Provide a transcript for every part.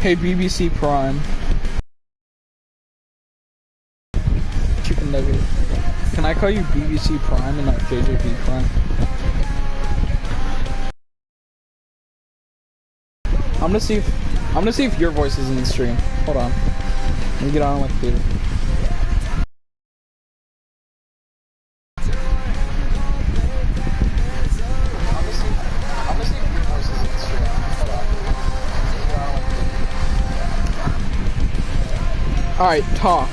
Hey, BBC Prime. Chicken nugget. Can I call you BBC Prime and not JJB Prime? I'm gonna see if your voice is in the stream. Hold on. Let me get on like theater. Alright, talk.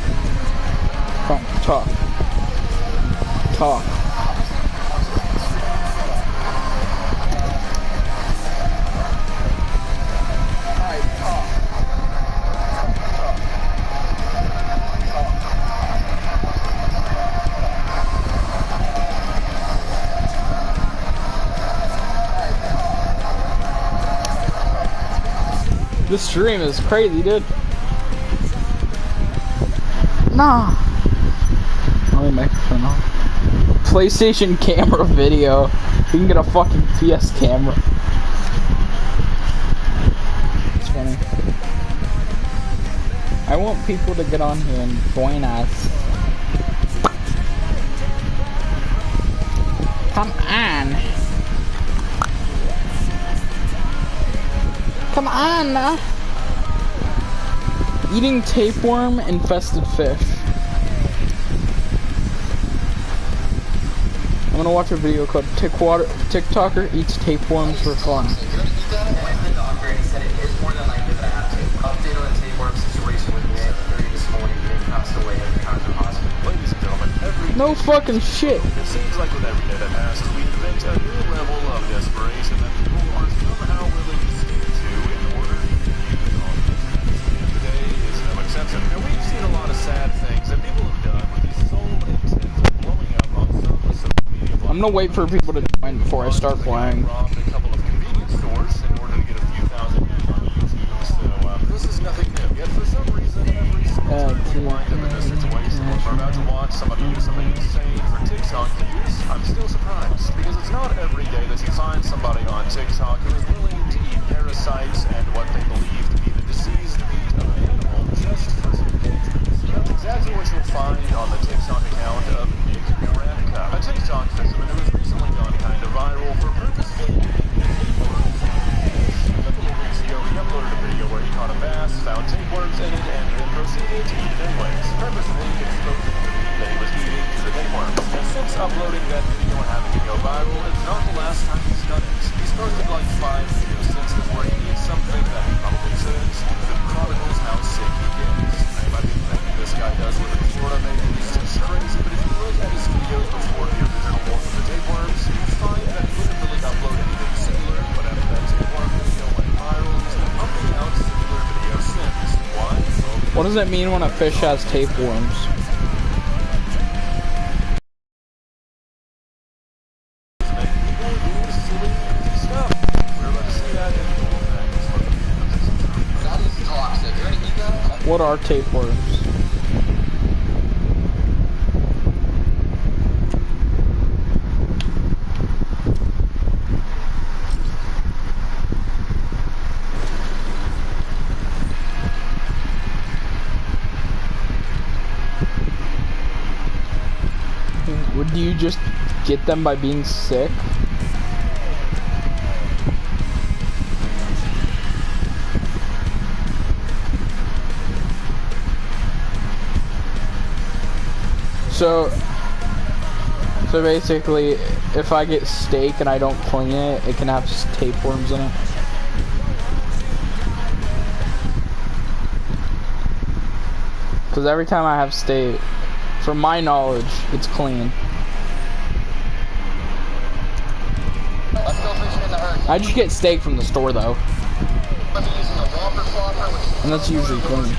Fine, talk. Talk. This stream is crazy, dude. Nah. Let me make it turn on. PlayStation camera video. You can get a fucking PS camera. It's funny. I want people to get on here and join us. Come on. Come on. Eating tapeworm infested fish. I'm gonna watch a video called TikToker Eats Tapeworms for Fun. No fucking shit. It seems like with every day that passes, we invent a new level of desperation that people are somehow willing to stick to in order to keep it on. Today is no exception, and we've seen a lot of sad things that people have done with these sole intents of blowing up on some social media. I'm gonna wait for people to join before I start playing. Robbed a couple of convenience stores in order to get a few thousand views on YouTube. So this is nothing new. Yet for some reason, every single time we wind up in this situation where we're about to watch somebody do something insane for TikTok views, I'm still surprised, because it's not every day that you find somebody on TikTok who is willing to eat parasites and what they believe to be the diseased meat of an animal just for some patrons. That's exactly what you'll find on the TikTok account of Nick Karanka, a TikTok fisherman who has recently gone kind of viral for purposefully he uploaded a video where he caught a bass, found tapeworms in it, and then proceeded to eat it anyways, purposefully exposing the meat that he was eating to the tapeworms. And since uploading that video and having it go viral, it's not the last time he's done it. He's posted like 5 videos since this where he eats something that he probably shouldn't, that chronicles how sick he gets. Now you might be thinking this guy does live in Florida, maybe he's just crazy, but if you look at his videos before the original one with the tapeworms, you'll find that he wouldn't really upload anything similar, but after that tapeworm video went viral, he's been pumping out similar videos since. Why? What does it mean when a fish has tapeworms? What are tapeworms? Would you just get them by being sick? So basically, if I get steak and I don't clean it, it can have tapeworms in it. Because every time I have steak, from my knowledge, it's clean. I just get steak from the store though. And that's usually clean.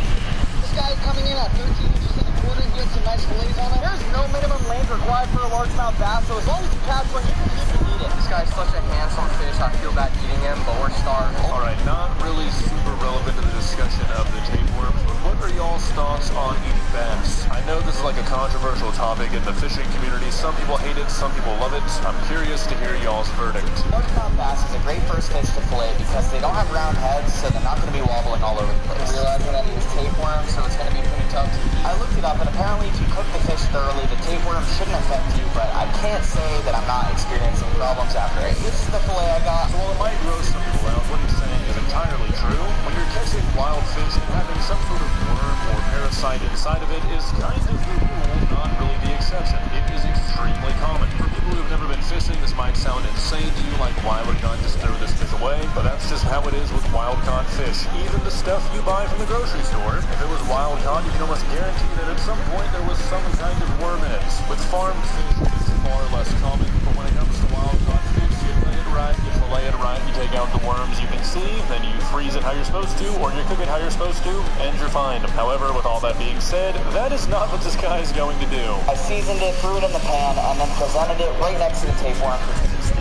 This guy's coming in at 13 inches in the quarter. He has some nice fillets on it. There's no minimum length required for a largemouth bass, so as long as you catch one, you can eat it. This guy's such a handsome fish. I feel bad eating him, but we're starved. Alright, not really super relevant to the discussion of the tapeworms, but what are y'all's thoughts on eating bass? I know this is like a controversial topic in the fishing community. Some people hate it, some people love it. I'm curious to hear y'all's verdict. Largemouth bass is a great first fish to fillet because they don't have round heads, so they're not going to be wobbling all over the place. Realizing that it's tapeworm, so it's going to be pretty tough to eat. I looked it up, and apparently if you cook the fish thoroughly, the tapeworm shouldn't affect you, but I can't say that I'm not experiencing problems after it. This is the fillet I got. So while it might gross some people out, what he's saying is entirely true. When you're catching wild fish and having some sort of worm or parasite inside of it is kind of the rule, not really the exception. It is extremely common. For people who've never been fishing, this might sound insane to you, like why would not just throw this fish away? But that's just how it is with wild-caught fish. Even the stuff you buy from the grocery store, if it was wild-caught, you can almost guarantee that at some point there was some kind of worm in it. With farmed fish, it's far less common, but when it comes to wild-caught fish, you lay it right, you fillet it right, you take out the worms you can see, then you freeze it how you're supposed to, or you cook it how you're supposed to, and you're fine. However, with all that being said, that is not what this guy is going to do. I seasoned it, threw it in the pan, and then presented it right next to the tapeworm for tasting.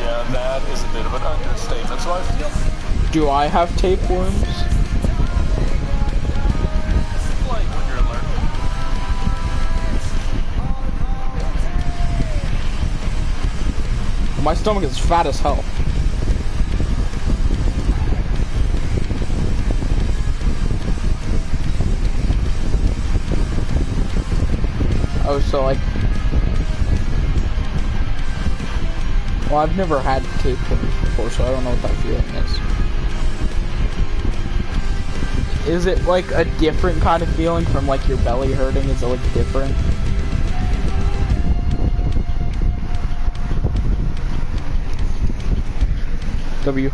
Yeah, that is a bit of an understatement, so I feel Do I have tapeworms? like when you're learning. My stomach is fat as hell. Oh, so like... Well, I've never had tapeworms before, so I don't know what that feeling is. Is it like a different kind of feeling from like your belly hurting? Is it like different? W.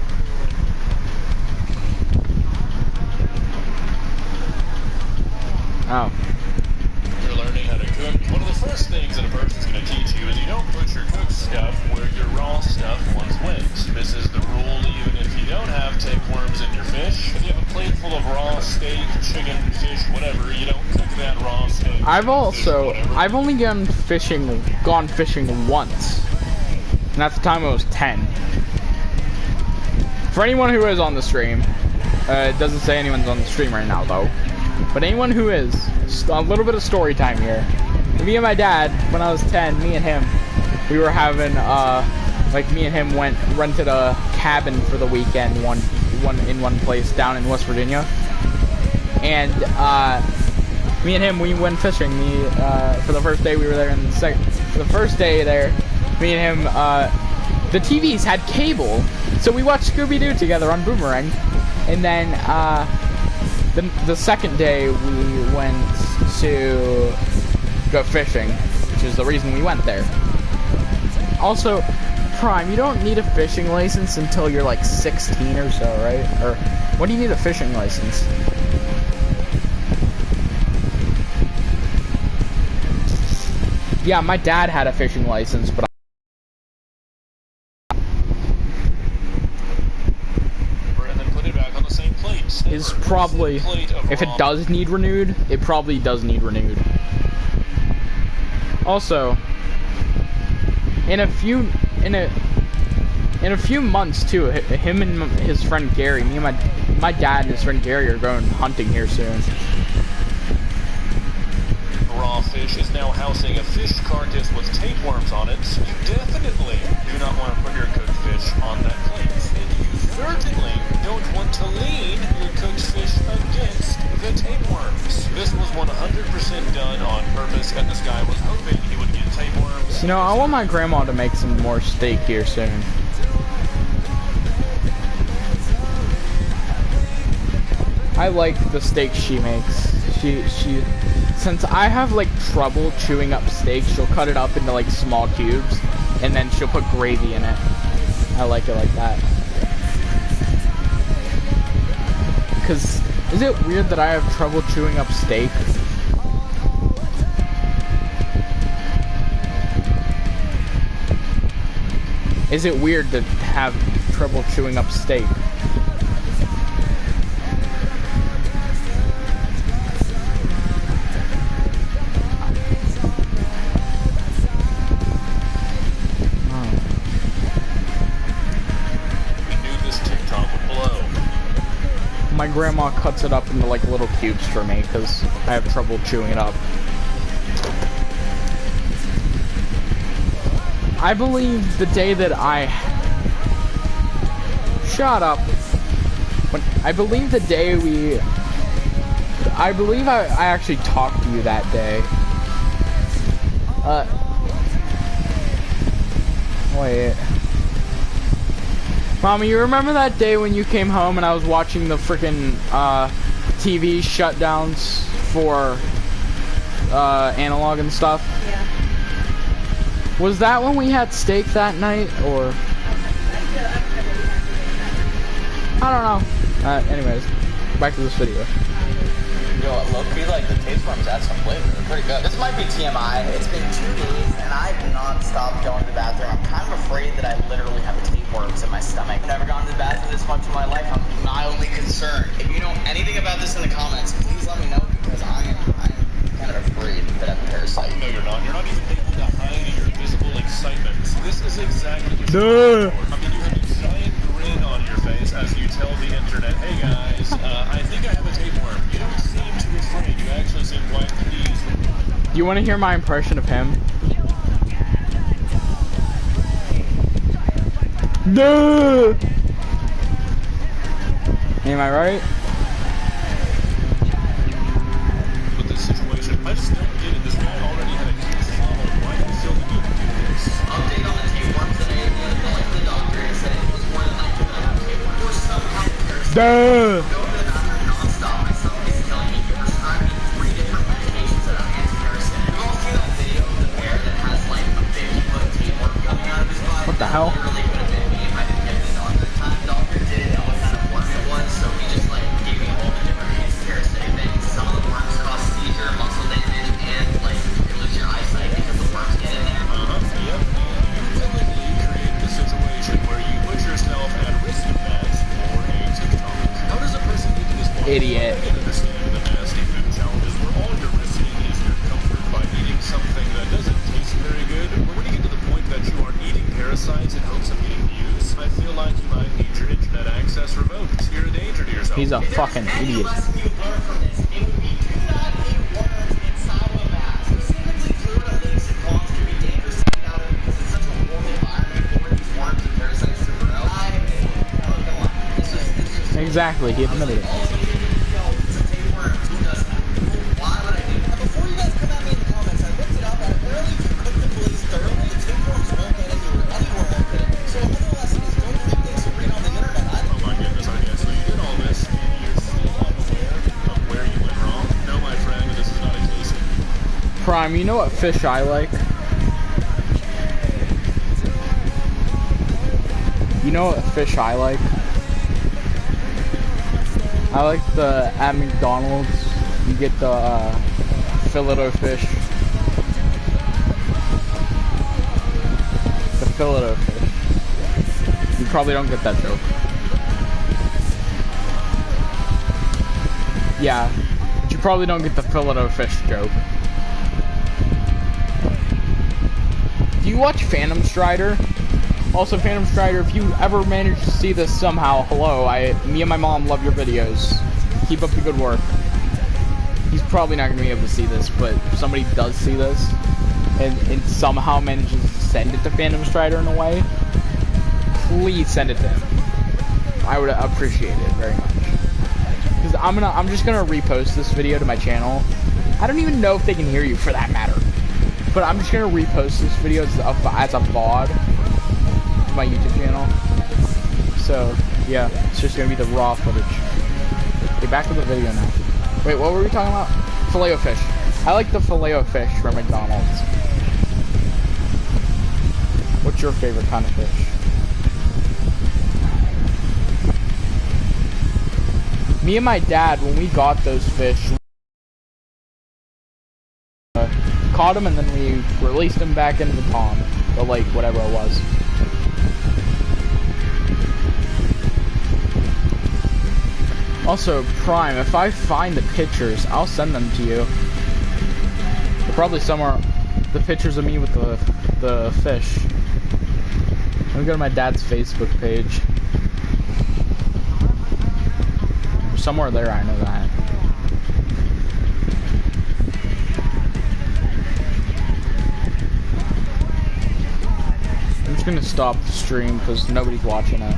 Oh. You're learning how to cook. One of the first things that a person's going to teach you is you don't put your cooked stuff where your raw stuff once went. This is the rule even if you don't have tapeworms in your fish. If you have a plate full of raw steak, chicken, fish, whatever, you don't cook that raw steak. I've only gone fishing once. And that's the time I was 10. For anyone who is on the stream, it doesn't say anyone's on the stream right now though. But anyone who is, a little bit of story time here. Me and my dad, when I was 10, me and him, we were having, like me and him rented a cabin for the weekend, one in one place down in West Virginia. And, me and him, we went fishing. For the first day we were there, and for the first day there, me and him, the TVs had cable, so we watched Scooby-Doo together on Boomerang. And then, the second day we went to go fishing, which is the reason we went there. Also, Prime, you don't need a fishing license until you're like 16 or so, right? Or, when do you need a fishing license? Yeah, my dad had a fishing license, but is probably, if it does need renewed, it probably does need renewed. Also, in a few months too, him and his friend Gary, me and my dad and his friend Gary are going hunting here soon. Raw fish is now housing a fish carcass with tapeworms on it. You definitely do not want to put your cooked fish on that plate. And you certainly don't want to lean your cooked fish against the tapeworms. This was 100% done on purpose, and this guy was hoping he would get tapeworms. You know, I want my grandma to make some more steak here soon. I like the steak she makes. Since I have like trouble chewing up steak, she'll cut it up into like small cubes, and then she'll put gravy in it. I like it like that. Cause is it weird that I have trouble chewing up steak? Is it weird to have trouble chewing up steak? My grandma cuts it up into like little cubes for me because I have trouble chewing it up. I believe the day that I... Shut up. I believe the day we... I believe I actually talked to you that day. Wait. Mommy, you remember that day when you came home and I was watching the freaking TV shutdowns for analog and stuff? Yeah. Was that when we had steak that night, or? I don't know. Anyways, back to this video. Yo, low-key, like, the tapeworms add some flavor. They're pretty good. This might be TMI. It's been 2 days, and I've not stopped going to the bathroom. I'm kind of afraid that I literally have tapeworms in my stomach. I've never gone to the bathroom this much in my life. I'm mildly concerned. If you know anything about this in the comments, please let me know, because I'm kind of afraid that I have a parasite. No, you're not. You're not even able to hide your visible excitement. This is exactly what Duh. I mean, you have a giant grin on your face as you tell the internet, hey guys, I think I have a tapeworm. You don't seem too afraid. You actually seem quite pleased. Do you want to hear my impression of him? Duh. Am I right? With this situation, I just don't get it. This guy already had a huge following. Why do you feel the need to do this? Update on the tapeworms that I ate. Like the doctor and said it was more than likely that I have tapeworms. Or some kind of parasite. Duh. Go to the bathroom non-stop. My stomach is killing me. You prescribed me 3 different medications that are anti-parasitic. You've all seen that video of the bear that has like a 50-foot tapeworm coming out of his body. What the hell? Literally could have been me if I didn't get the doctor. The time the doctor didn't know what kind of worm it was, so he just like gave me all the different anti-parasitic things. Some of the worms cause seizure, muscle damage, and like you lose your eyesight because the worms get in there. Yep. You typically create the situation where you put yourself at risk of that for a TikTok. How does a person get to this point? Idiot. I can understand the nasty food challenges where all you're risking is your comfort by eating something that doesn't taste very good. But when you get to the point that you are eating parasites in hopes of getting views, I feel like you might need your internet access revoked. You're a danger to yourself. He's a fucking idiot. Lesson you learn from this, it would be do not eat worms inside of a bath. Specifically, Florida lakes and ponds can be dangerous to eat out of because it's such a warm environment for these worms and parasites to grow. Come on. This is Exactly, he admitted it. all you need to know. It's a tapeworm. Who does that? Why would I do that? Before you guys come at me in the comments, I looked it up, and apparently if you cook the glaze thoroughly, the tapeworms won't get anywhere. Any worm won't get it. So another lesson is don't believe things you read on the internet. Oh my goodness, okay, so you did all this and you're still unaware of where you went wrong? No, my friend, this is not a case of... Prime, you know what fish I like? You know what fish I like? I like at McDonald's, you get the filet-o-fish. The filet-o-fish. You probably don't get that joke. Yeah, but you probably don't get the filet-o-fish joke. Do you watch Phantom Strider? Also, Phantom Strider, if you ever manage to see this somehow, hello, me and my mom love your videos. Keep up the good work. He's probably not going to be able to see this, but if somebody does see this, and somehow manages to send it to Phantom Strider in a way, please send it to him. I would appreciate it very much. Because I'm just gonna repost this video to my channel. I don't even know if they can hear you for that matter. But I'm just gonna repost this video as a VOD to my YouTube channel. So yeah, it's just gonna be the raw footage. Okay, back to the video now. Wait, what were we talking about? Filet-o-fish. I like the filet-o-fish from McDonald's. What's your favorite kind of fish? Me and my dad, when we got those fish, caught them and then we released them back into the pond, the lake, whatever it was. Also, Prime, if I find the pictures, I'll send them to you. They're probably somewhere, the pictures of me with the fish. Let me go to my dad's Facebook page. Somewhere there, I know that. gonna stop the stream because nobody's watching it.